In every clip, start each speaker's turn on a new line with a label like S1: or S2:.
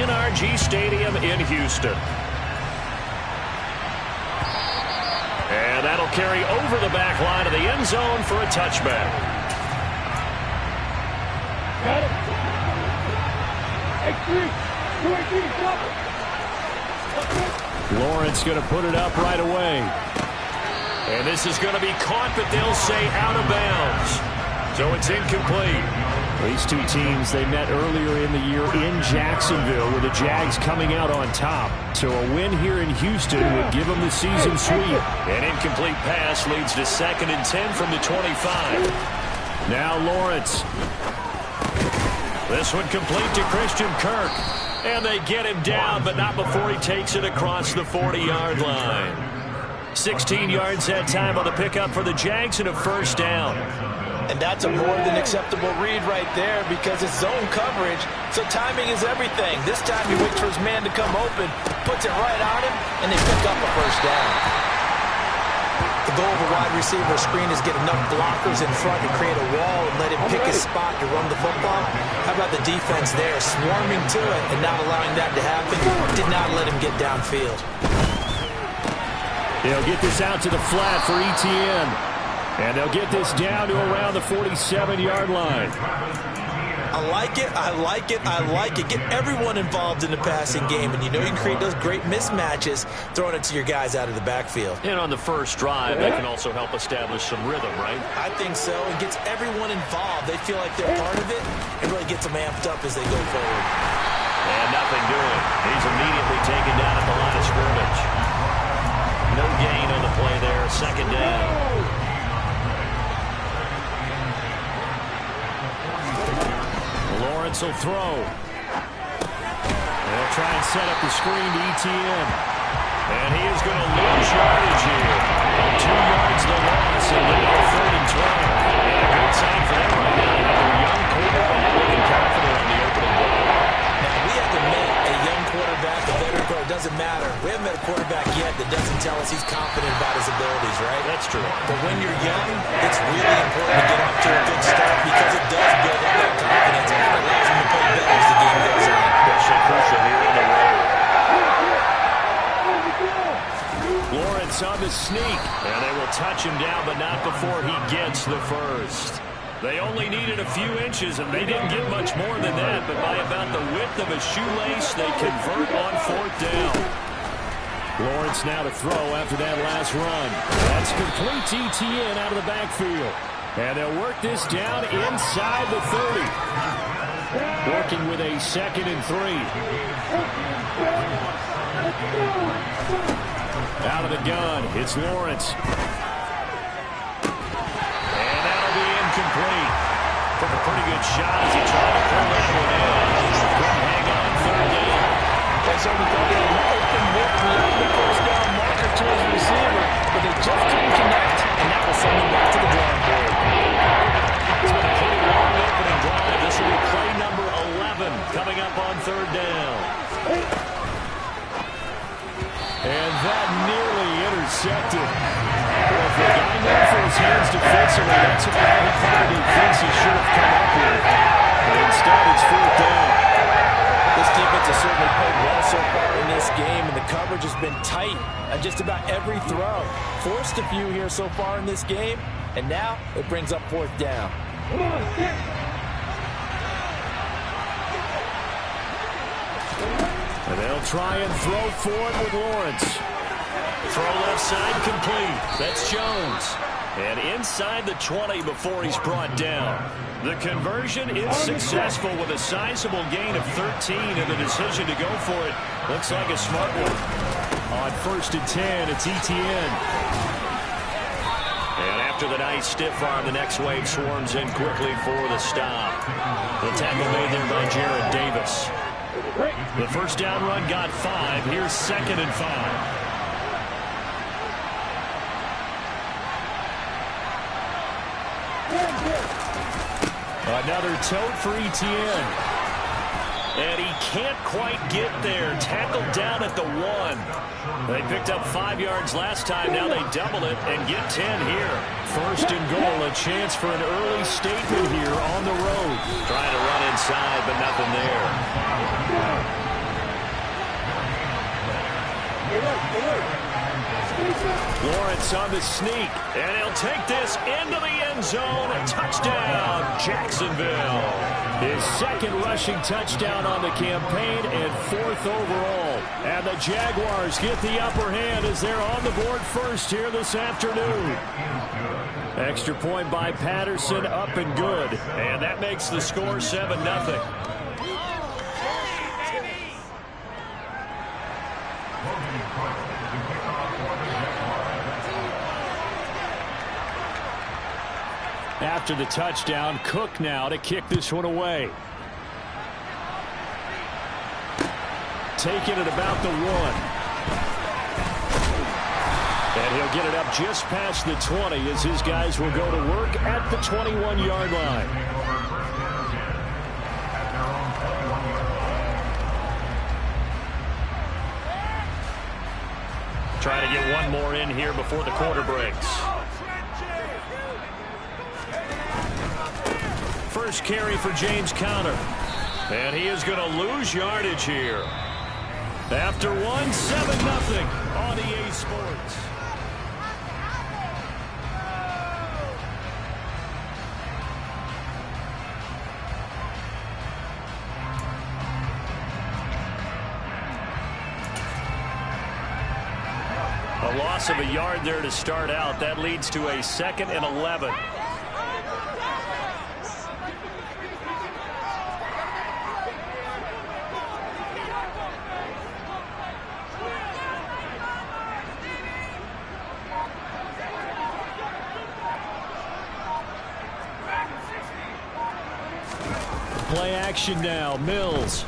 S1: NRG Stadium in Houston. And that'll carry over the back line of the end zone for a touchback.
S2: Got it.
S1: Lawrence going to put it up right away. And this is going to be caught, but they'll say out of bounds. So it's incomplete. These two teams, they met earlier in the year in Jacksonville with the Jags coming out on top. So a win here in Houston would give them the season sweep. An incomplete pass leads to 2nd and 10 from the 25. Now Lawrence. This one complete to Christian Kirk. And they get him down, but not before he takes it across the 40-yard line. 16 yards that time on the pickup for the Jags and a first down.
S3: And that's a more than acceptable read right there because it's zone coverage, so timing is everything. This time he waits for his man to come open, puts it right on him, and they pick up a first down. The goal of a wide receiver screen is get enough blockers in front to create a wall and let him pick his spot to run the football. How about the defense there, swarming to it and not allowing that to happen? Did not let him get downfield.
S1: They'll get this out to the flat for ETN. And they'll get this down to around the 47-yard line.
S3: I like it, I like it, I like it. Get everyone involved in the passing game, and you know you can create those great mismatches throwing it to your guys out of the backfield.
S1: And on the first drive, that can also help establish some rhythm, right?
S3: I think so. It gets everyone involved. They feel like they're part of it. It really gets them amped up as they go forward.
S1: And nothing doing. He's immediately taken down at the line of scrimmage. No gain on the play there. 2nd down. Lawrence will throw. They'll try and set up the screen to ETN. And he is going to lose yardage here. 2 yards the loss, and now 3rd and 12. And a good sign for them right now. They have their young quarterback looking confident on the opening ball.
S3: Now, we haven't met a young quarterback, a veteran quarterback. It doesn't matter. We haven't met a quarterback yet that doesn't tell us he's confident about his abilities, right?
S1: That's true.
S3: But when you're young, it's really important to get off to a good start because it does build up that confidence. It allows him to play better as the game goes on.
S1: Especially crucial here in the road. Lawrence on the sneak. And they will touch him down, but not before he gets the first. They only needed a few inches, and they didn't get much more than that. But by about the width of a shoelace, they convert on 4th down. Lawrence now to throw after that last run. That's complete to ETN out of the backfield. And they'll work this down inside the 30. Working with a 2nd and 3. Out of the gun, it's Lawrence. And that'll be incomplete. Took a pretty good shot as he tried to pull that one in. Couldn't hang on 3rd down.
S3: That's only got an open look beyond the first down marker to his receiver, but they just couldn't connect, and that will send him back to the drawing board.
S1: It's been a pretty long opening drive. This will be play number 11 coming up on 3rd down. And that nearly intercepted. Well, if the guy knows for his hands defensively, that's about he probably thinks he should have come up with. But instead, it's 4th down.
S3: This defense has certainly played well so far in this game, and the coverage has been tight on just about every throw. Forced a few here so far in this game, and now it brings up 4th down.
S1: And they'll try and throw for it with Lawrence. Throw left side complete. That's Jones. And inside the 20 before he's brought down. The conversion is successful with a sizable gain of 13, and the decision to go for it looks like a smart one. On 1st and 10, it's ETN. And after the nice stiff arm, the next wave swarms in quickly for the stop. The tackle made there by Jared Davis. The first down run got 5. Here's 2nd and 5. Another tote for ETN. And he can't quite get there. Tackled down at the 1. They picked up 5 yards last time. Now they double it and get 10 here. 1st and goal. A chance for an early statement here on the road. Trying to run inside, but nothing there. Lawrence on the sneak. And he'll take this into the end zone. Touchdown, Jacksonville. His second rushing touchdown on the campaign and fourth overall. And the Jaguars get the upper hand as they're on the board first here this afternoon. Extra point by Patterson, up and good. And that makes the score 7-0. After the touchdown, Cook now to kick this one away. Taking it about the 1. And he'll get it up just past the 20 as his guys will go to work at the 21-yard line. Trying to get one more in here before the quarter breaks. First carry for James Conner. And he is going to lose yardage here. After 1, 7-0 on EA Sports. A loss of a yard there to start out. That leads to a 2nd and 11. Play action now. Mills.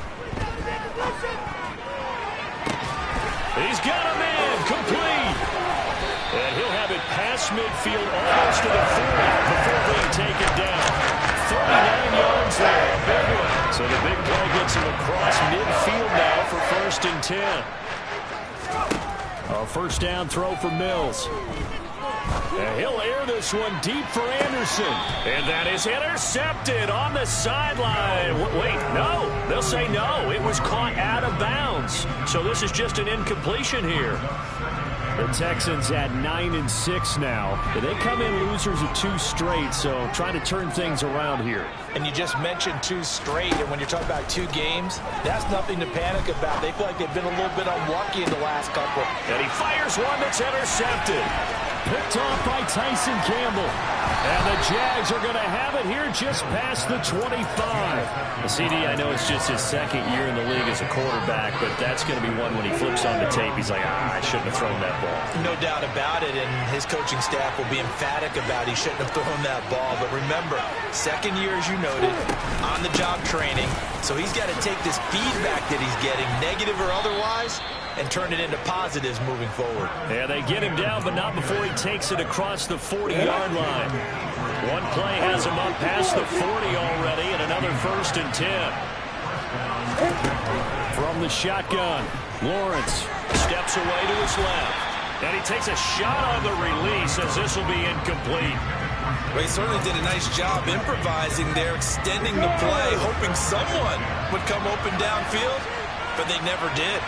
S1: He's got him in. Complete. And he'll have it past midfield almost to the 40 before being taken down. 39 yards there. A big one. So the big play gets him across midfield now for 1st and 10. A first down throw for Mills. And he'll air this one deep for Anderson. And that is intercepted on the sideline. Wait, no. They'll say no. It was caught out of bounds. So this is just an incompletion here. The Texans at 9-6 now. They come in losers of 2 straight, so trying to turn things around here.
S3: And you just mentioned 2 straight, and when you're talking about 2 games, that's nothing to panic about. They feel like they've been a little bit unlucky in the last couple.
S1: And he fires one that's intercepted. Picked off by Tyson Campbell. And the Jags are going to have it here just past the 25. The CD, I know it's just his 2nd year in the league as a quarterback, but that's going to be one when he flips on the tape. He's like, I shouldn't have thrown that ball.
S3: No doubt about it, and his coaching staff will be emphatic about he shouldn't have thrown that ball. But remember, 2nd year, as you noted, on-the-job training. So he's got to take this feedback that he's getting, negative or otherwise, and turn it into positives moving forward.
S1: Yeah, they get him down, but not before he takes it across the 40-yard line. One play has him up past the 40 already, and another 1st and 10. From the shotgun, Lawrence steps away to his left. And he takes a shot on the release as this will be incomplete.
S3: Well, he certainly did a nice job improvising there, extending the play, hoping someone would come open downfield, but they never did.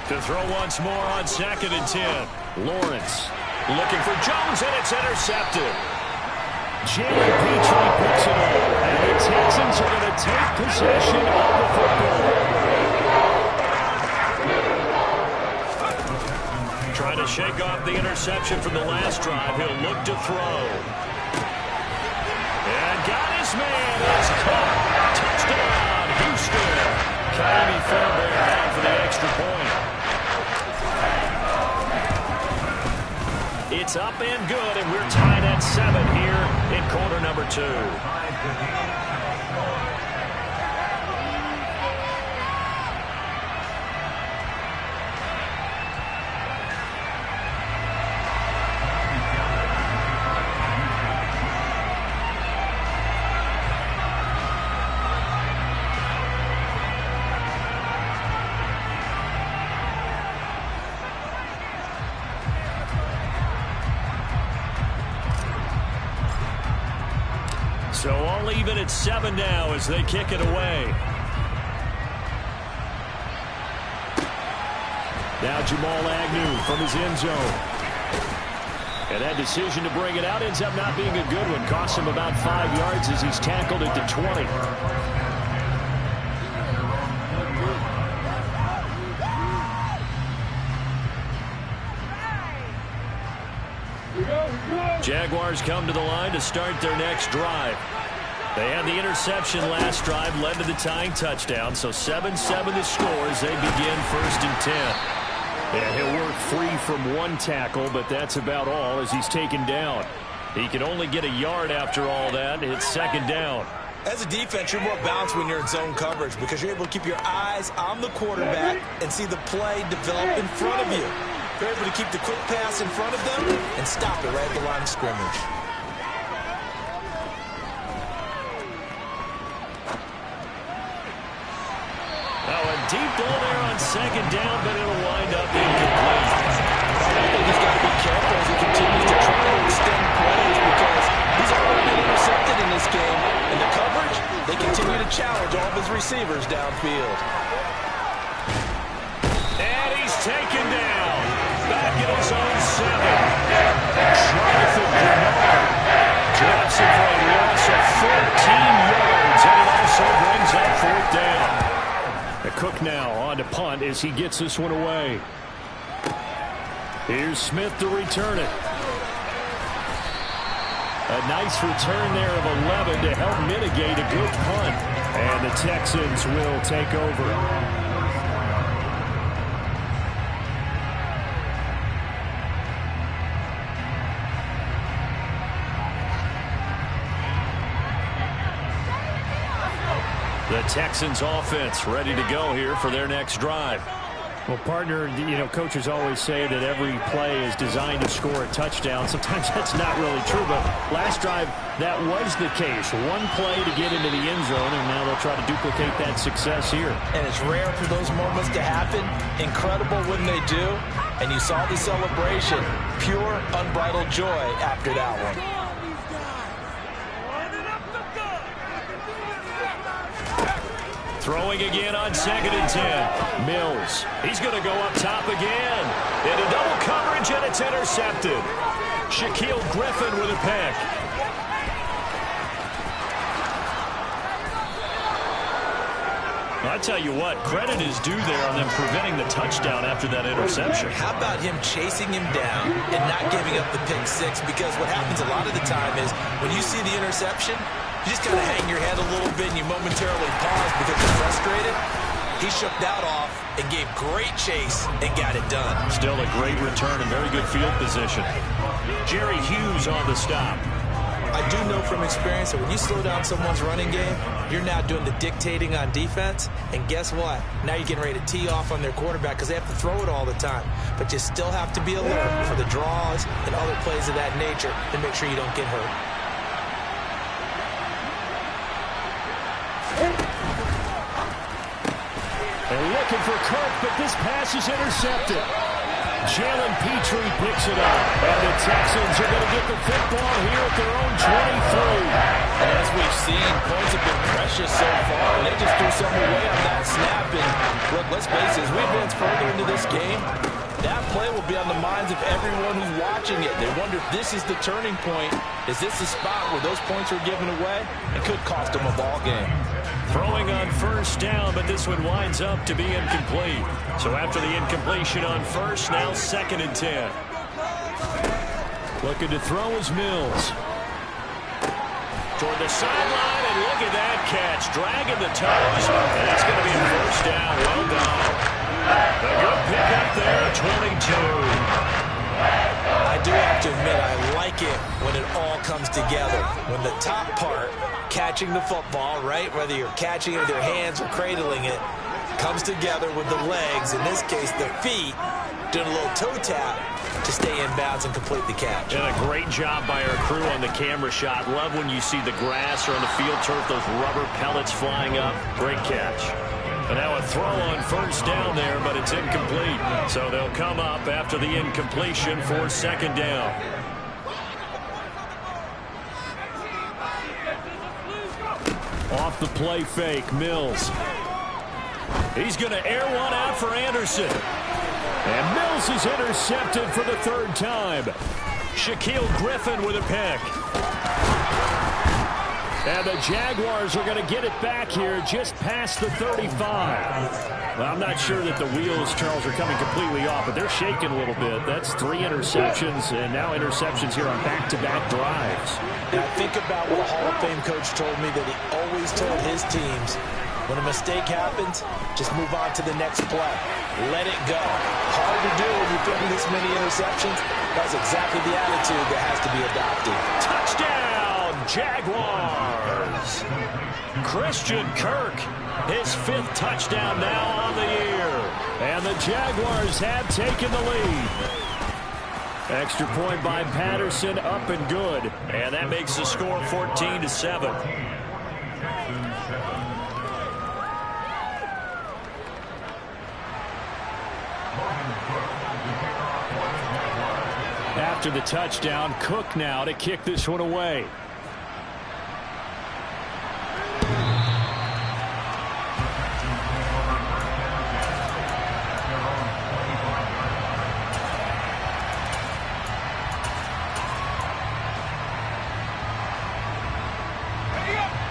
S1: To throw once more on 2nd and 10. Lawrence looking for Jones, and it's intercepted. Jalen Petrie picks it up, and the Texans are going to take possession of the football. Trying to shake off the interception from the last drive. He'll look to throw. And got his man. It's caught. Touchdown, Houston. Kyrie Fairbairn down for the extra point. It's up and good, and we're tied at 7 here in quarter number 2. So all even at 7 now as they kick it away. Now Jamal Agnew from his end zone. And that decision to bring it out ends up not being a good one. Costs him about 5 yards as he's tackled at the 20. Jaguars come to the line to start their next drive. They had the interception last drive, led to the tying touchdown. So 7-7 the score as they begin 1st and 10. And he'll work free from one tackle, but that's about all as he's taken down. He can only get a yard after all that. It's 2nd down.
S3: As a defense, you're more balanced when you're in zone coverage because you're able to keep your eyes on the quarterback and see the play develop in front of you. You're able to keep the quick pass in front of them and stop it right at the line of scrimmage.
S1: Now a deep ball there on 2nd down, but it'll wind up incomplete.
S3: I think he's got to be careful as he continues to try to extend plays because he's already been intercepted in this game. And the coverage, they continue to challenge all of his receivers downfield.
S1: And he's taken down. Back in his own 7. Jonathan Bernard drops it for a loss of 14 yards, and it also brings up 4th down. Cook now on to punt as he gets this one away. Here's Smith to return it. A nice return there of 11 to help mitigate a good punt. And the Texans will take over. The Texans offense ready to go here for their next drive. Well, partner, you know, coaches always say that every play is designed to score a touchdown. Sometimes that's not really true, but last drive, that was the case. One play to get into the end zone, and now they'll try to duplicate that success here.
S3: And it's rare for those moments to happen. Incredible when they do. And you saw the celebration. Pure, unbridled joy after that one.
S1: Throwing again on 2nd and 10. Mills. He's going to go up top again. Into double coverage, and it's intercepted. Shaquille Griffin with a pick. I tell you what, credit is due there on them preventing the touchdown after that interception.
S3: How about him chasing him down and not giving up the pick 6? Because what happens a lot of the time is when you see the interception, you just kind of hang your head a little bit and you momentarily pause because you're frustrated. He shook that off and gave great chase and got it done.
S1: Still a great return and very good field position. Jerry Hughes on the stop.
S3: I do know from experience that when you slow down someone's running game, you're now doing the dictating on defense. And guess what? Now you're getting ready to tee off on their quarterback because they have to throw it all the time. But you still have to be alert for the draws and other plays of that nature to make sure you don't get hurt.
S1: They're looking for Kirk, but this pass is intercepted. Jalen Petrie picks it up. And the Texans are going to get the football here at their own 23.
S3: And as we've seen, points have been precious so far. And they just threw something away on that snap. And look, let's face it, as we advance further into this game, that play will be on the minds of everyone who's watching it. They wonder if this is the turning point. Is this the spot where those points are given away? It could cost them a ball game.
S1: Throwing on 1st down, but this one winds up to be incomplete. So after the incompletion on 1st, now 2nd and 10. Looking to throw is Mills. Toward the sideline, and look at that catch. Dragging the toes, and it's going to be a 1st down. Well done. A good pick up there, 22.
S3: I do have to admit, I like it when it all comes together. When the top part, catching the football, right, whether you're catching it with your hands or cradling it, comes together with the legs, in this case the feet, doing a little toe tap to stay in bounds and complete the catch.
S1: And a great job by our crew on the camera shot. Love when you see the grass or on the field turf, those rubber pellets flying up. Great catch. And now a throw on 1st down there, but it's incomplete. So they'll come up after the incompletion for 2nd down. Off the play fake, Mills. He's going to air one out for Anderson. And Mills is intercepted for the third time. Shaquille Griffin with a pick. And the Jaguars are going to get it back here just past the 35. Well, I'm not sure that the wheels, Charles, are coming completely off, but they're shaking a little bit. That's 3 interceptions, and now interceptions here on back-to-back drives.
S3: And I think about what a Hall of Fame coach told me that he always told his teams, when a mistake happens, just move on to the next play. Let it go. Hard to do when you're throwing this many interceptions. That's exactly the attitude that has to be adopted.
S1: Touchdown, Jaguars! Christian Kirk, his 5th touchdown now on the year. And the Jaguars have taken the lead. Extra point by Patterson, up and good. And that makes the score 14-7. After the touchdown, Cook now to kick this one away.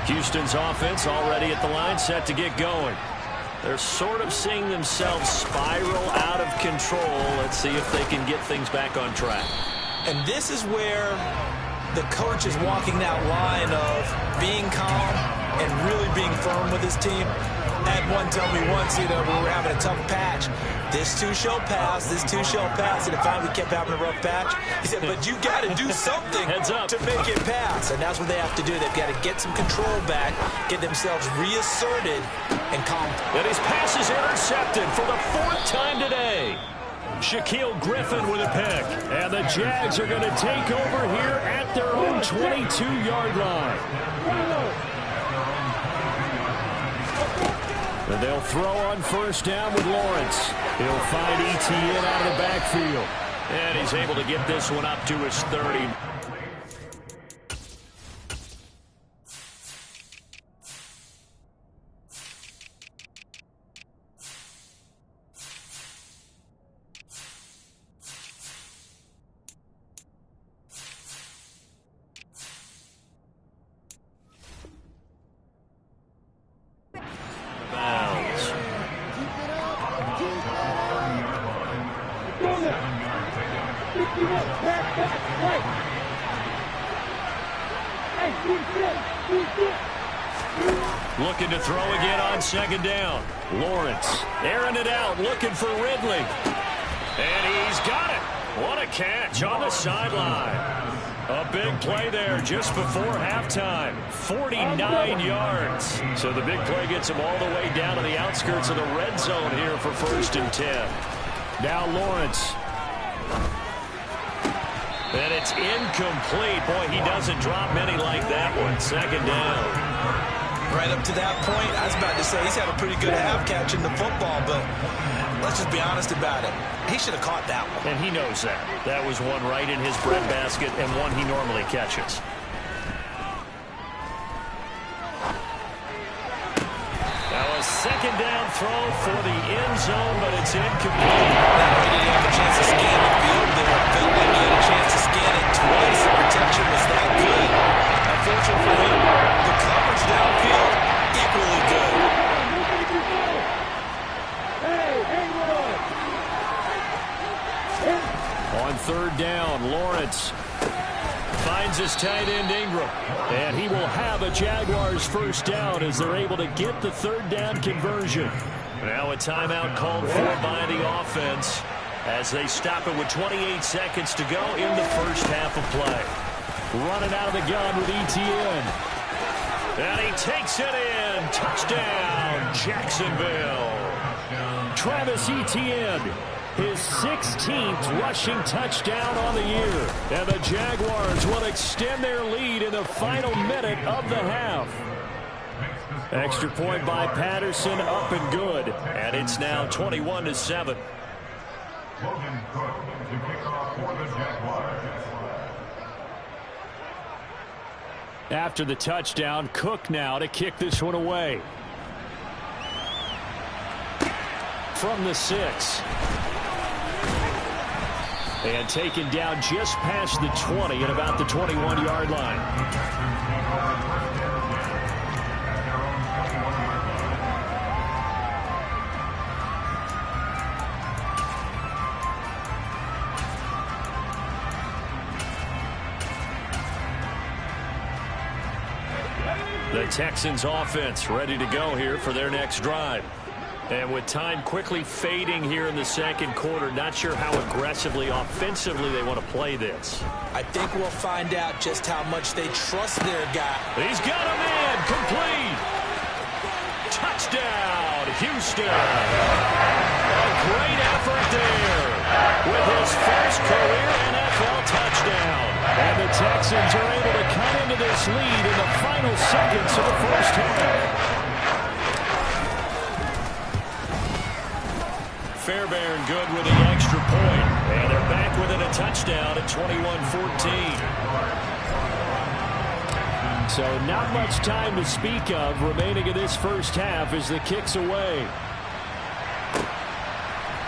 S1: Houston's offense already at the line, set to get going. They're sort of seeing themselves spiral out of control. Let's see if they can get things back on track.
S3: And this is where the coach is walking that line of being calm and really being firm with his team. I had one tell me once, we were having a tough patch. This too shall pass, this too shall pass. And it finally kept having a rough patch. He said, but you got to do something to make it pass. And that's what they have to do. They've got to get some control back, get themselves reasserted, and calm.
S1: And his pass is intercepted for the 4th time today. Shaquille Griffin with a pick. And the Jags are going to take over here at their own 22-yard line. And they'll throw on first down with Lawrence. He'll find Etienne out of the backfield. And he's able to get this one up to his 30. Looking to throw again on second down. Lawrence airing it out, looking for Ridley. And he's got it. What a catch on the sideline. A big play there just before halftime. 49 yards. So the big play gets him all the way down to the outskirts of the red zone here for 1st and 10. Now Lawrence. And it's incomplete. Boy, he doesn't drop many like that one. Second down.
S3: Right up to that point, I was about to say he's had a pretty good half catching the football, but let's just be honest about it. He should have caught that one.
S1: And he knows that. That was one right in his breadbasket and one he normally catches. Now a second down throw for the end zone, but it's incomplete.
S3: Not only did he have a chance to scan the field there, felt like he had a chance to scan it twice. The protection was that good. Unfortunately for him, the coverage downfield, equally good.
S1: On 3rd down, Lawrence finds his tight end Ingram. And he will have a Jaguars first down as they're able to get the 3rd down conversion. Now a timeout called for by the offense as they stop it with 28 seconds to go in the first half of play. Running out of the gun with Etienne. And he takes it in. Touchdown, Jacksonville. Travis Etienne, his 16th rushing touchdown on the year. And the Jaguars will extend their lead in the final minute of the half. Extra point by Patterson, up and good. And it's now 21-7. After the touchdown, Cook now to kick this one away. From the 6. And taken down just past the 20 at about the 21-yard line. The Texans offense ready to go here for their next drive. And with time quickly fading here in the second quarter, not sure how aggressively, offensively they want to play this.
S3: I think we'll find out just how much they trust their guy.
S1: He's got a man, complete. Touchdown, Houston. A great effort there with his first career NFL touchdown. And the Texans are able to cut into this lead in the final seconds of the first half. Fairbairn good with the extra point. And they're back within a touchdown at 21-14. So not much time to speak of remaining in this first half as the kick's away.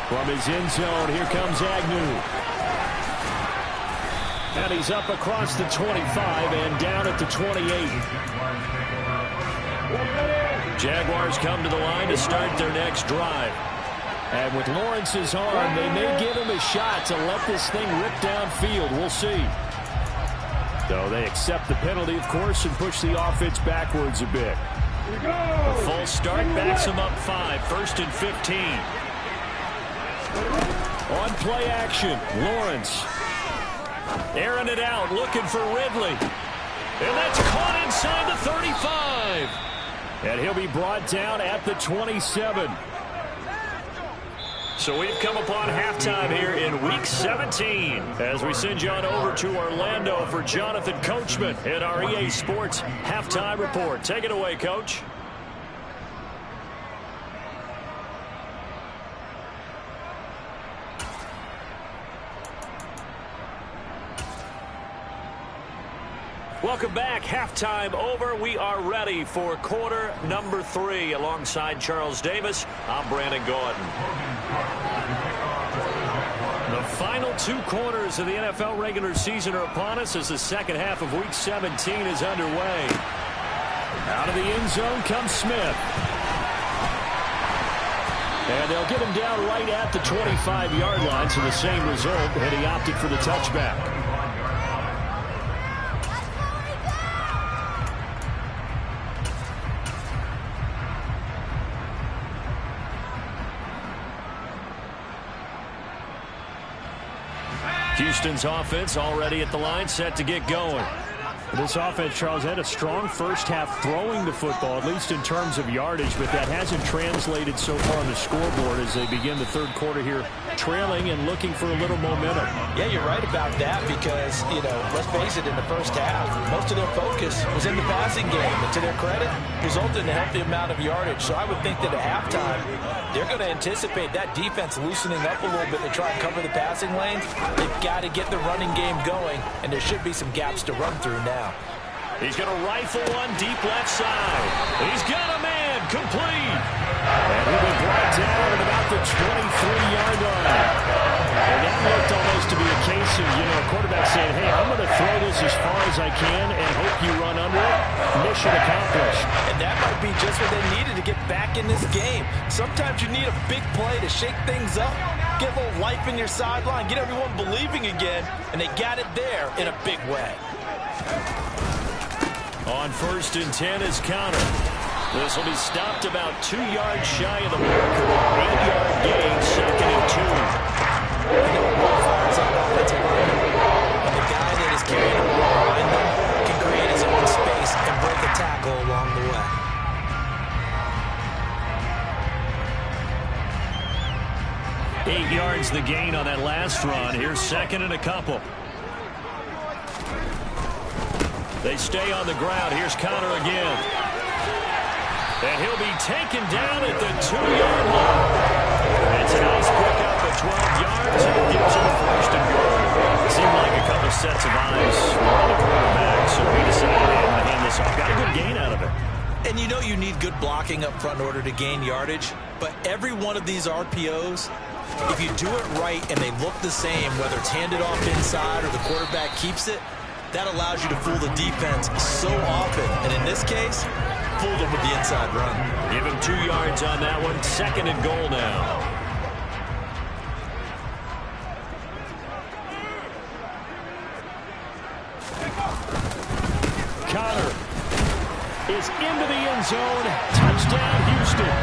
S1: From his end zone, here comes Agnew. And he's up across the 25 and down at the 28. Jaguars come to the line to start their next drive. And with Lawrence's arm, they may give him a shot to let this thing rip downfield. We'll see. So they accept the penalty, of course, and push the offense backwards a bit. A full start backs him up 5, 1st and 15. On play action, Lawrence. Airing it out, looking for Ridley. And that's caught inside the 35. And he'll be brought down at the 27. So we've come upon halftime here in Week 17 as we send you on over to Orlando for Jonathan Coachman in our EA Sports Halftime Report. Take it away, Coach. Welcome back. Halftime over. We are ready for quarter number 3. Alongside Charles Davis, I'm Brandon Gordon. The final 2 quarters of the NFL regular season are upon us as the second half of Week 17 is underway. Out of the end zone comes Smith. And they'll get him down right at the 25-yard line, so the same result, and he opted for the touchback. Houston's offense already at the line, set to get going. This offense, Charles, had a strong first half throwing the football, at least in terms of yardage, but that hasn't translated so far on the scoreboard as they begin the third quarter here, trailing and looking for a little momentum.
S3: Yeah, you're right about that because, let's face it, in the first half, most of their focus was in the passing game. And to their credit, resulted in a healthy amount of yardage. So I would think that at halftime, they're going to anticipate that defense loosening up a little bit to try and cover the passing lanes. They've got to get the running game going, and there should be some gaps to run through now.
S1: He's going to rifle one deep left side. He's got a man, complete. And he'll be brought down at about the 23-yard line. And that looked almost to be a case of, a quarterback saying, hey, I'm going to throw this as far as I can and hope you run under it. Mission accomplished.
S3: And that might be just what they needed to get back in this game. Sometimes you need a big play to shake things up, get a little life in your sideline, get everyone believing again, and they got it there in a big way.
S1: On 1st and 10 is Connor. This will be stopped about 2 yards shy of the marker. 8-yard gain, 2nd and 2.
S3: And the guy that is carrying the ball behind them can create his own space and break a tackle along the way.
S1: 8 yards the gain on that last run. Here's 2nd and a couple. They stay on the ground. Here's Connor again. And he'll be taken down at the 2-yard line. It's a nice pickup of 12 yards, and it gives him a 1st and goal. It seemed like a couple sets of eyes were on the quarterback, so he decided to hand this off. Got a good gain out of it.
S3: And you need good blocking up front in order to gain yardage, but every one of these RPOs If you do it right and they look the same, whether it's handed off inside or the quarterback keeps it, that allows you to fool the defense so often. And in this case, fooled them with the inside run.
S1: Give him 2 yards on that one. 2nd and goal now. Connor is into the end zone. Touchdown, Houston.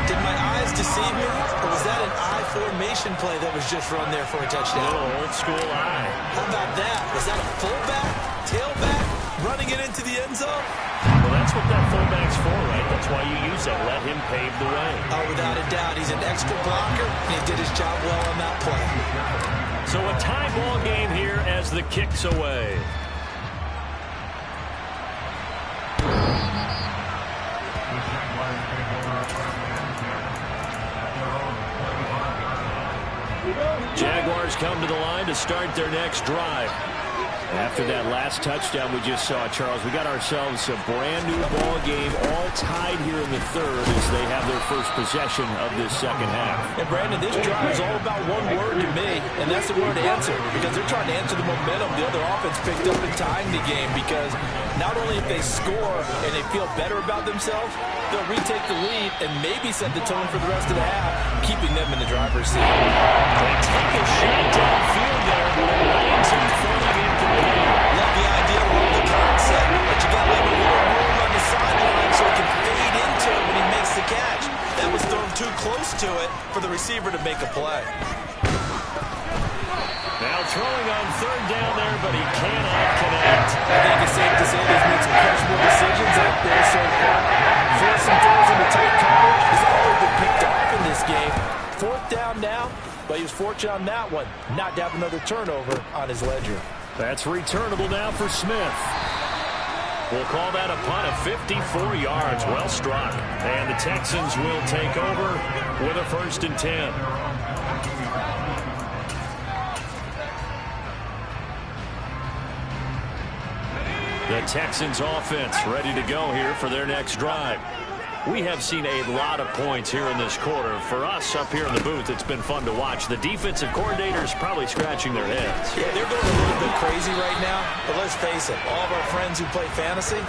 S3: Did my eyes deceive me, or was that an I formation play that was just run there for a touchdown?
S1: Little old school eye.
S3: How about that? Was that a fullback, tailback, running it into the end zone?
S1: Well, that's what that fullback's for, right? That's why you use that. Let him pave the way.
S3: Oh, without a doubt. He's an extra blocker, and he did his job well on that play.
S1: So a tie ball game here as the kick's away. Jaguars come to the line to start their next drive. After that last touchdown we just saw, Charles, we got ourselves a brand-new ball game, all tied here in the third as they have their first possession of this second half.
S3: And, Brandon, this drive is all about one word to me, and that's the word answer, because they're trying to answer the momentum the other offense picked up in tying the game, because not only if they score and they feel better about themselves, they'll retake the lead and maybe set the tone for the rest of the half, keeping them in the driver's seat.
S1: They take a shot downfield there, but it lands in front of him.
S3: Love the idea, love the concept, but you got to leave a little room on the sideline so he can fade into it when he makes the catch. That was thrown too close to it for the receiver to make a play.
S1: Now throwing on 3rd down there, but he cannot connect.
S3: I think it's safe to say he's made some questionable decisions out there so far. Forcing throws into tight coverage has always been picked off in this game. 4th down now, but he was fortunate on that one, not to have another turnover on his ledger.
S1: That's returnable now for Smith. We'll call that a punt of 54 yards. Well struck. And the Texans will take over with a 1st and 10. The Texans offense ready to go here for their next drive. We have seen a lot of points here in this quarter. For us up here in the booth, it's been fun to watch. The defensive coordinators probably scratching their heads.
S3: Yeah, they're going a little bit crazy right now, but let's face it, all of our friends who play fantasy,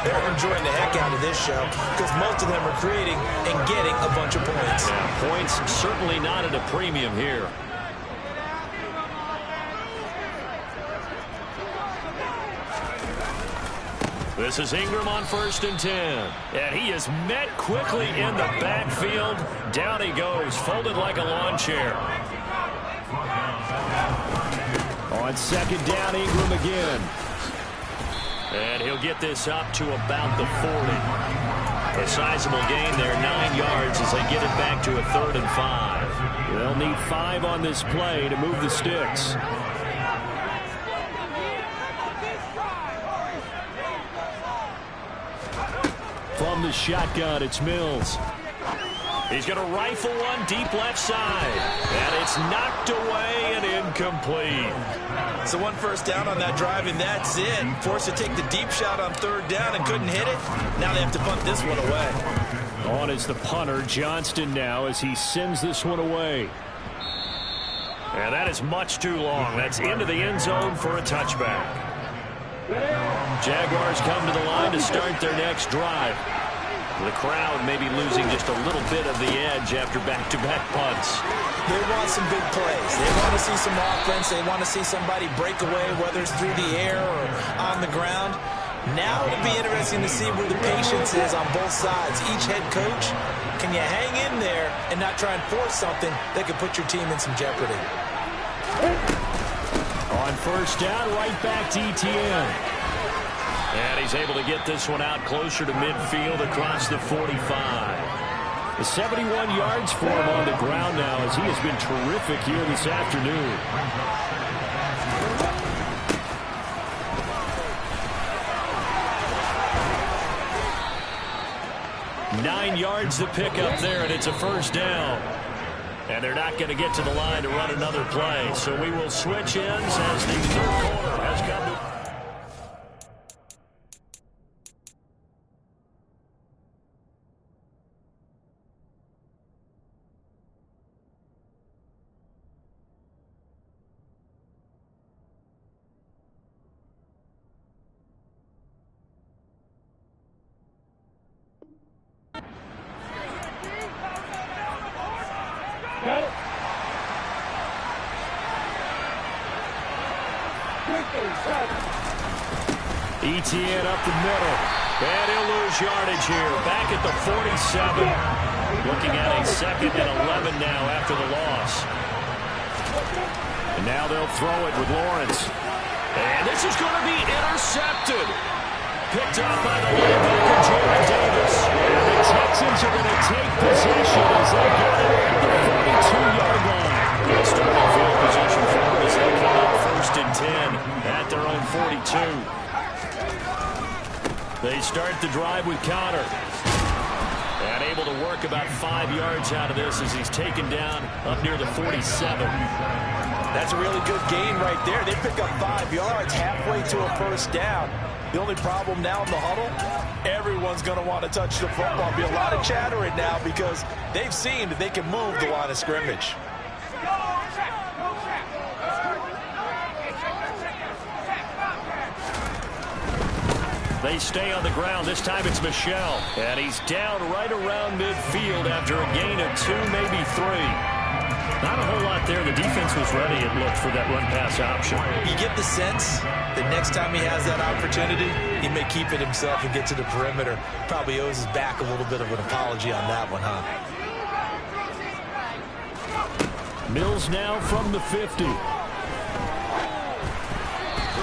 S3: they're enjoying the heck out of this show because most of them are creating and getting a bunch of points.
S1: Yeah, points certainly not at a premium here. This is Ingram on 1st and 10. And he is met quickly in the backfield. Down he goes, folded like a lawn chair. On 2nd down, Ingram again. And he'll get this up to about the 40. A sizable gain there, 9 yards as they get it back to a 3rd and 5. They'll need 5 on this play to move the sticks. From the shotgun, it's Mills. He's going to rifle one deep left side. And it's knocked away and incomplete.
S3: So 1 first down on that drive, and that's it. Forced to take the deep shot on 3rd down and couldn't hit it. Now they have to punt this one away.
S1: On is the punter, Johnston now, as he sends this one away. And that is much too long. That's into the end zone for a touchback. Jaguars come to the line to start their next drive. The crowd may be losing just a little bit of the edge after back-to-back punts.
S3: They want some big plays. They want to see some offense. They want to see somebody break away, whether it's through the air or on the ground. Now it'll be interesting to see where the patience is on both sides. Each head coach, can you hang in there and not try and force something that could put your team in some jeopardy?
S1: On 1st down, right back to ETN. And he's able to get this one out closer to midfield across the 45. The 71 yards for him on the ground now as he has been terrific here this afternoon. Nine yards to pick up there, and it's a 1st down. And they're not going to get to the line to run another play. So we will switch ends as the 3rd quarter has come to... Etienne up the middle. And he'll lose yardage here. Back at the 47. Looking at a 2nd and 11 now after the loss. And now they'll throw it with Lawrence. And this is going to be intercepted. Picked up by the linebacker, Jared Davis. And the Texans are going to take possession as they get it at the 42-yard line. Good starting field position for them as they come up 1st and 10 at their own 42. They start the drive with Connor. And able to work about 5 yards out of this as he's taken down up near the 47.
S3: That's a really good gain right there. They pick up 5 yards halfway to a 1st down. The only problem now in the huddle, everyone's going to want to touch the football. There'll be a lot of chattering now because they've seen that they can move the line of scrimmage.
S1: They stay on the ground. This time it's Michel. And he's down right around midfield after a gain of 2, maybe 3. Not a whole lot there. The defense was ready, it looked, for that run-pass option.
S3: You get the sense that next time he has that opportunity, he may keep it himself and get to the perimeter. Probably owes his back a little bit of an apology on that one, huh?
S1: Mills now from the 50.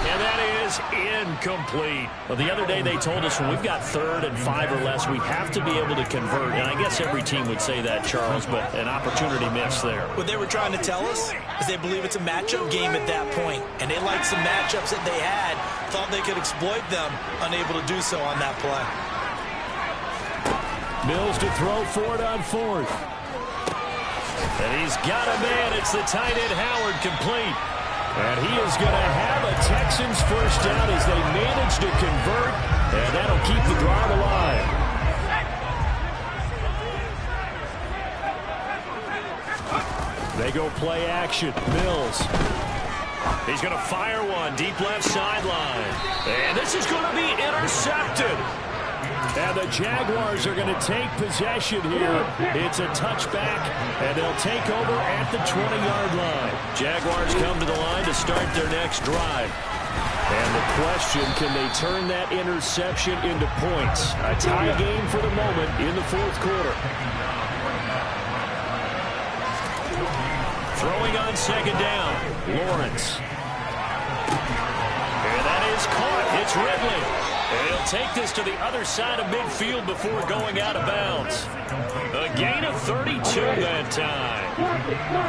S1: And that is incomplete. Well, the other day they told us when we've got 3rd and 5 or less, we have to be able to convert. And I guess every team would say that, Charles, but an opportunity missed there.
S3: What they were trying to tell us is they believe it's a matchup game at that point. And they liked some matchups that they had, thought they could exploit them, unable to do so on that play.
S1: Mills to throw for it on 4th. And he's got a man. It's the tight end Howard, complete. And he is going to have a Texans 1st down as they manage to convert, and that'll keep the drive alive. They go play action. Mills. He's going to fire one deep left sideline. And this is going to be intercepted. And the Jaguars are going to take possession here. It's a touchback, and they'll take over at the 20-yard line. Jaguars come to the line to start their next drive. And the question, can they turn that interception into points? A tie game for the moment in the 4th quarter. Throwing on 2nd down, Lawrence. And that is caught. It's Ridley. And he'll take this to the other side of midfield before going out of bounds. A gain of 32 that time.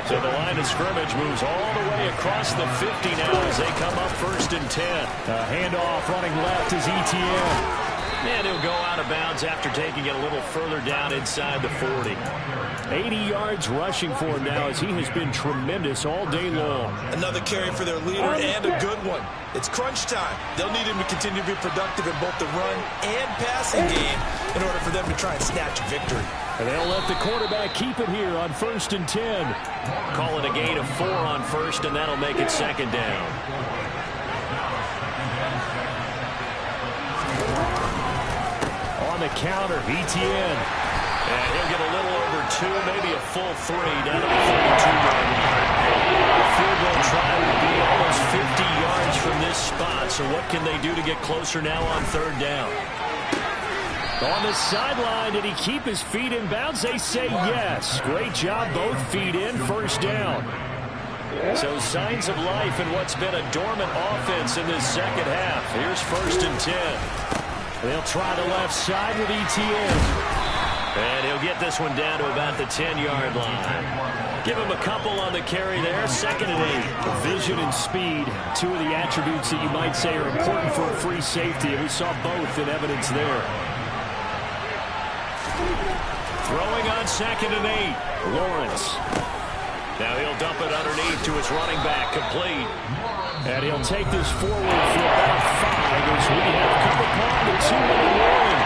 S1: So the line of scrimmage moves all the way across the 50 now as they come up 1st and 10. A handoff running left is Etienne. And he'll go out of bounds after taking it a little further down inside the 40. 80 yards rushing for him now as he has been tremendous all day long.
S3: Another carry for their leader and a good one. It's crunch time. They'll need him to continue to be productive in both the run and passing game in order for them to try and snatch a victory.
S1: And they'll let the quarterback keep it here on 1st and 10. Call it a gain of 4 on 1st, and that'll make it 2nd down. On the counter, Etienne. And he'll get a little over 2, maybe a full 3 down to the 32-yard line. The field goal try will be almost 50 yards from this spot. So what can they do to get closer now on 3rd down? On the sideline, did he keep his feet in bounds? They say yes. Great job, both feet in, 1st down. So signs of life in what's been a dormant offense in this 2nd half. Here's 1st and 10. They'll try the left side with Etienne. And he'll get this one down to about the 10-yard line. Give him a couple on the carry there. 2nd and 8. Vision and speed, 2 of the attributes that you might say are important for a free safety. And we saw both in evidence there. Throwing on 2nd and 8. Lawrence. Now he'll dump it underneath to his running back, complete. And he'll take this forward for about 5 as we have come upon the 2-minute warning.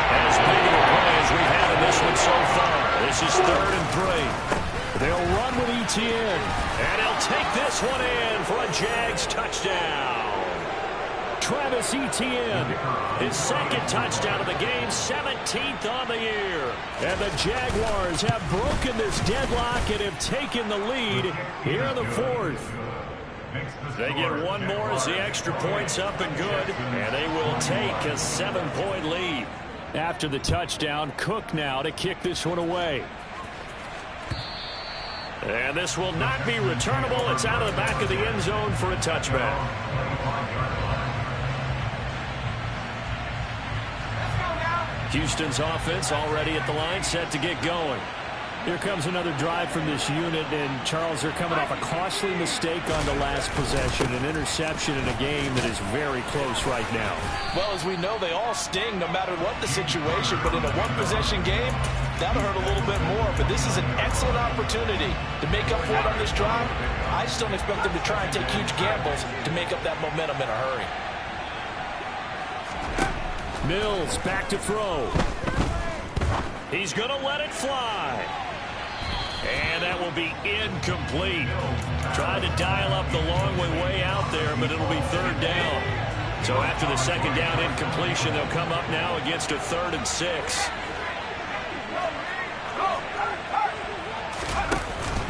S1: As big of a play as we've had in this one so far. This is 3rd and 3. They'll run with Etienne. And he'll take this one in for a Jags touchdown. Travis Etienne, his 2nd touchdown of the game, 17th on the year. And the Jaguars have broken this deadlock and have taken the lead here in the 4th. They get one more as the extra point's up and good, and they will take a 7-point lead. After the touchdown, Cook now to kick this one away. And this will not be returnable. It's out of the back of the end zone for a touchback. Houston's offense already at the line, set to get going. Here comes another drive from this unit, and Charles, they're coming off a costly mistake on the last possession, an interception in a game that is very close right now.
S3: Well, as we know, they all sting no matter what the situation, but in a one-possession game, that'll hurt a little bit more. But this is an excellent opportunity to make up for it on this drive. I just don't expect them to try and take huge gambles to make up that momentum in a hurry.
S1: Mills back to throw. He's going to let it fly. And that will be incomplete. Trying to dial up the long way out there, but it'll be third down. So after the second down incompletion, they'll come up now against a 3rd and 6.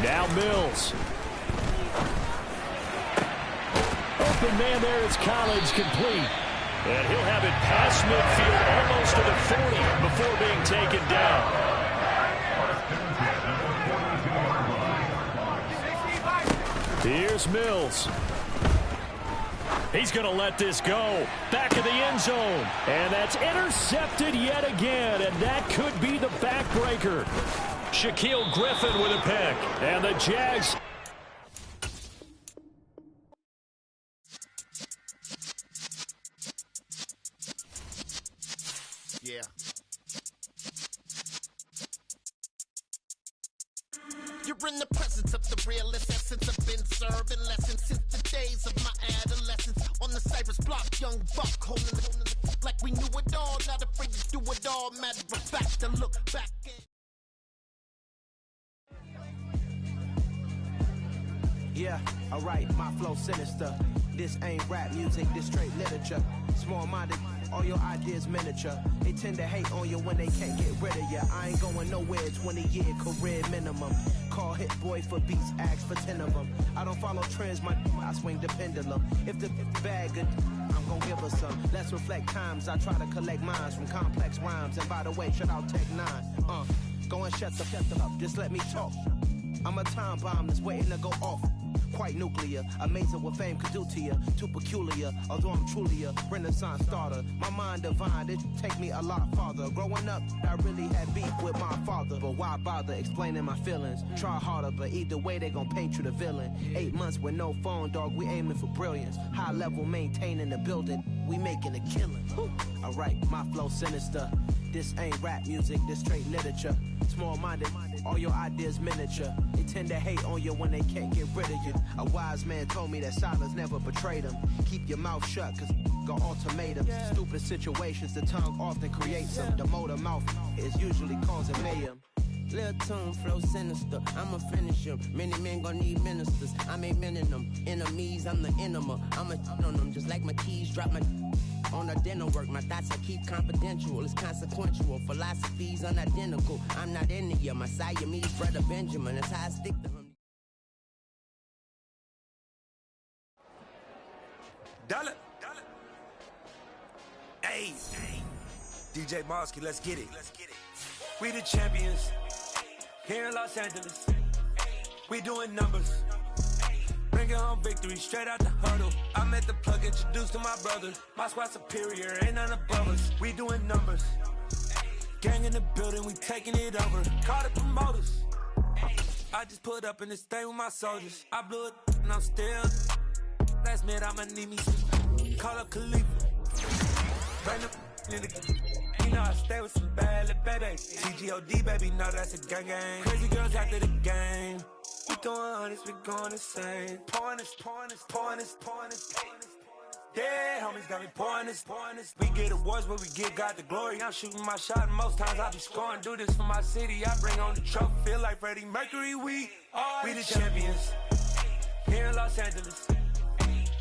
S1: Now Mills. Open man there is Collins, complete. And he'll have it past midfield almost to the 40 before being taken down. Here's Mills. He's going to let this go. Back of the end zone. And that's intercepted yet again. And that could be the backbreaker. Shaquille Griffin with a pick. And the Jags...
S4: Yeah. You're in the presence of the realest essence. I've been serving lessons since the days of my adolescence. On the Cypress block, young buck holding the like we knew it all. Not afraid to do it all. Matter of fact, to look back and...
S5: Yeah, alright, my flow sinister. This ain't rap music, this straight literature. Small-minded, all your ideas miniature. They tend to hate on you when they can't get rid of you. I ain't going nowhere, 20-year career minimum. Call Hit Boy for beats, ask for 10 of them. I don't follow trends, I swing the pendulum. If the bag good, I'm gonna give her some. Let's reflect times, I try to collect minds from complex rhymes. And by the way, shout out Tech 9. Go and shut the up, just let me talk. I'm a time bomb that's waiting to go off. Quite nuclear, amazing what fame could do to you. Too peculiar, although I'm truly a renaissance starter. My mind divine, it take me a lot farther. Growing up, I really had beef with my father. But why bother explaining my feelings? Try harder, but either way they gon' paint you the villain. 8 months with no phone, dog, we aiming for brilliance. High level maintaining the building, we making a killing. Alright, my flow sinister. This ain't rap music, this straight literature. Small-minded, all your ideas miniature. They tend to hate on you when they can't get rid of you. A wise man told me that silence never betrayed him. Keep your mouth shut, cause got ultimatums. Stupid situations, the tongue often creates them. The motor mouth is usually causing mayhem.
S6: Lil' tune, flow sinister, I'm a finisher. Many men gon' need ministers, I'm a men in them. Enemies, I'm the enema. I'm a on them, just like my keys, drop my on a dental work. My thoughts I keep confidential, it's consequential. Philosophies unidentical, I'm not in it, my Siamese brother Benjamin. That's how I stick to him.
S7: Dollar. Hey. DJ Mosky, let's get it. We the champions here in Los Angeles. We doing numbers. Bringing home victory straight out the huddle. I'm at the plug, introduced to my brother. My squad superior, ain't none above us. We doing numbers. Gang in the building, we taking it over. Call the promoters. I just put up in this thing with my soldiers. I blew it and I'm still. Last minute I'ma need me some. Call up Khalifa. Bring them in the. You know I stay with some bad little baby. TGOD baby, no that's a gang gang. Crazy girls after the game. We doing honest, we going insane. Pouring this. Yeah, homies got me pouring this. We get awards, but we give God the glory. I'm shooting my shot, and most times I be scoring. Do this for my city, I bring on the trophy. Feel like Freddie Mercury, we the champions here in Los Angeles.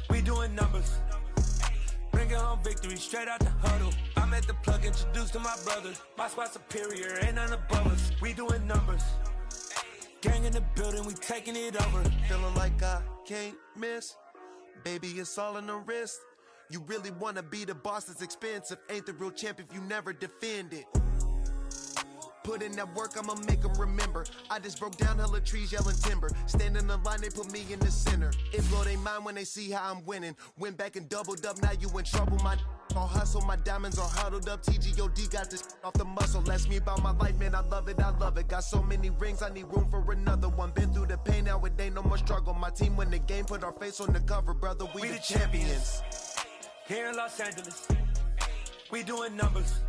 S7: We doing numbers. Bringing home victory straight out the huddle. I'm at the plug, introduced to my brother. My squad superior, ain't none above us. We doing numbers. Gang in the building, we taking it over.
S8: Feeling like I can't miss. Baby, it's all in the wrist. You really wanna be the boss, it's expensive. Ain't the real champ if you never defend it. Put in that work, I'ma make them remember. I just broke down hella trees, yelling timber. Stand in the line, they put me in the center. It blow they mind when they see how I'm winning. Went back and doubled up, now you in trouble. My all hustle, my diamonds are huddled up. TGOD got this off the muscle. Ask me about my life, man, I love it, I love it. Got so many rings, I need room for another one. Been through the pain, now it ain't no more struggle. My team win the game, put our face on the cover, brother, we the champions.
S7: Here in Los Angeles, we doing numbers.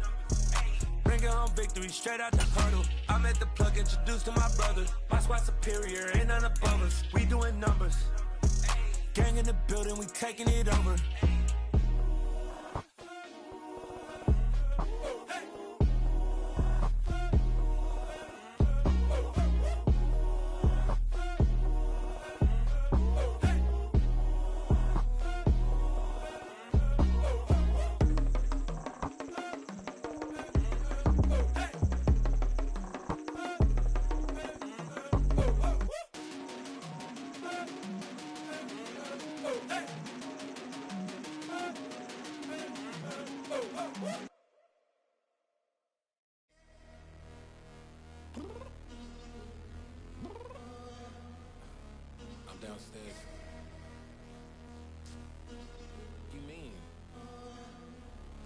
S7: Bringing home victory straight out the huddle. I'm at the plug, introduced to my brother. My squad superior, ain't none above us. We doing numbers. Gang in the building, we taking it over.
S9: Downstairs. You mean?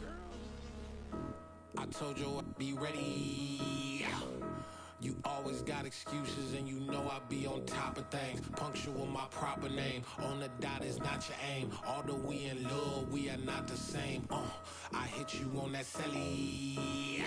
S9: Girl, I told you I'd be ready. You always got excuses and you know I be on top of things. Punctual my proper name. On the dot is not your aim. Although we in love, we are not the same. I hit you on that celly.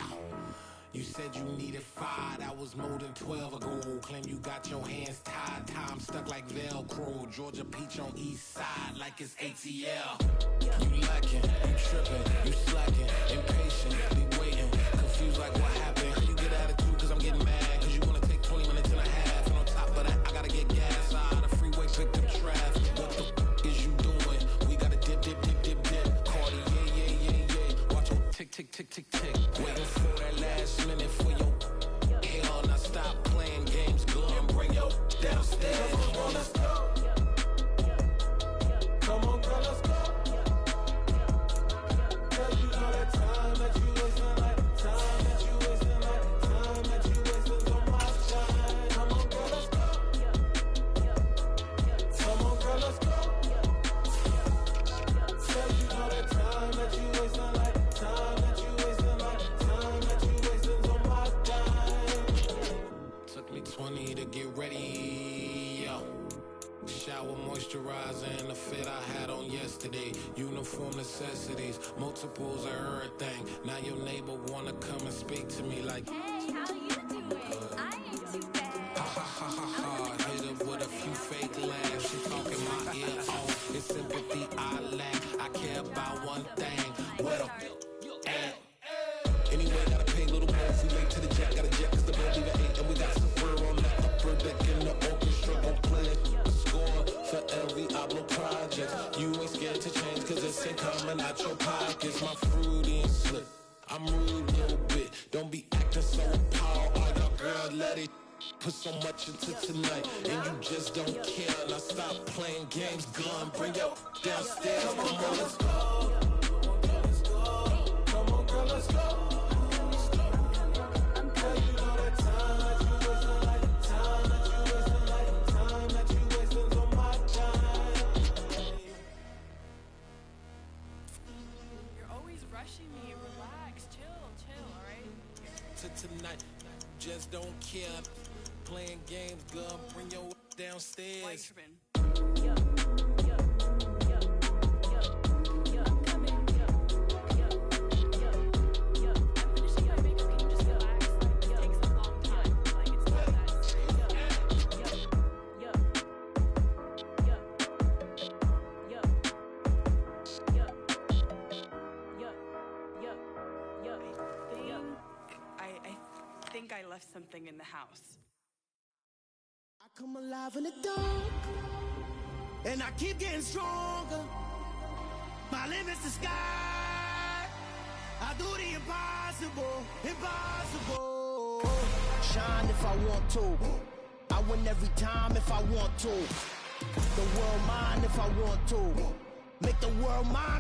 S9: You said you needed 5, that was more than 12 ago. Claim you got your hands tied, time stuck like Velcro. Georgia Peach on east side like it's ATL. You lacking, you tripping, you slacking, impatient, be waiting, confused like what happened. You get attitude cause I'm getting mad, cause you wanna take 20 minutes and a half. And on top of that, I gotta get gas out of the freeway, pick up traffic. What the is you doing? We gotta dip, dip, dip, dip, dip. Cardi, yeah. Watch your tick, tick, tick, tick, tick. Waiting for that last minute for your hell. Now stop playing games, go and bring your downstairs. Come on, let's go. Come on, girl, let's go. Girl, you know that time that you wasting, like time that you wasting, like time that you wasting on my time. Come on, girl, let's go. Come on, girl, let's go. Girl, you know that time that you wasting, like time that you wasting, like time that you wasting on my time. Took me 20 to get ready, yo. Shower moisturizer and the fit I had on yesterday. Uniform necessities, multiples of everything. Now your neighbor wanna come and speak to me like,
S10: hey, how you doing? I ain't too bad.
S9: ha ha ha ha ha. Hit her with a few fake laughs. She talking my ear off. It's sympathy I lack. I care about one thing. Where the at? Anyway, gotta pay a little more if we late to the jet. Gotta jet cause the boat leave at 8. And we got some fur on the upper deck in the orchestra. Gon' play it. Score for every Ablo project. You ain't scared to change cause it's ain't coming out your pockets. My fruity and slip. I'm rude a little bit. Don't be acting so appalled. All y'all girl, let it put so much into tonight. And you just don't care. Now stop playing games. Gun, bring your downstairs. Come on, let's go. Come on, girl, let's go.
S10: Me, relax, chill, alright?
S9: To tonight, just don't care. Playing games, girl, bring your downstairs.
S10: Why tripping? I left something in the house.
S11: I come alive in the dark, and I keep getting stronger. My limit's the sky. I do the impossible, impossible. Shine if I want to. I win every time if I want to. The world mine if I want to. Make the world mine.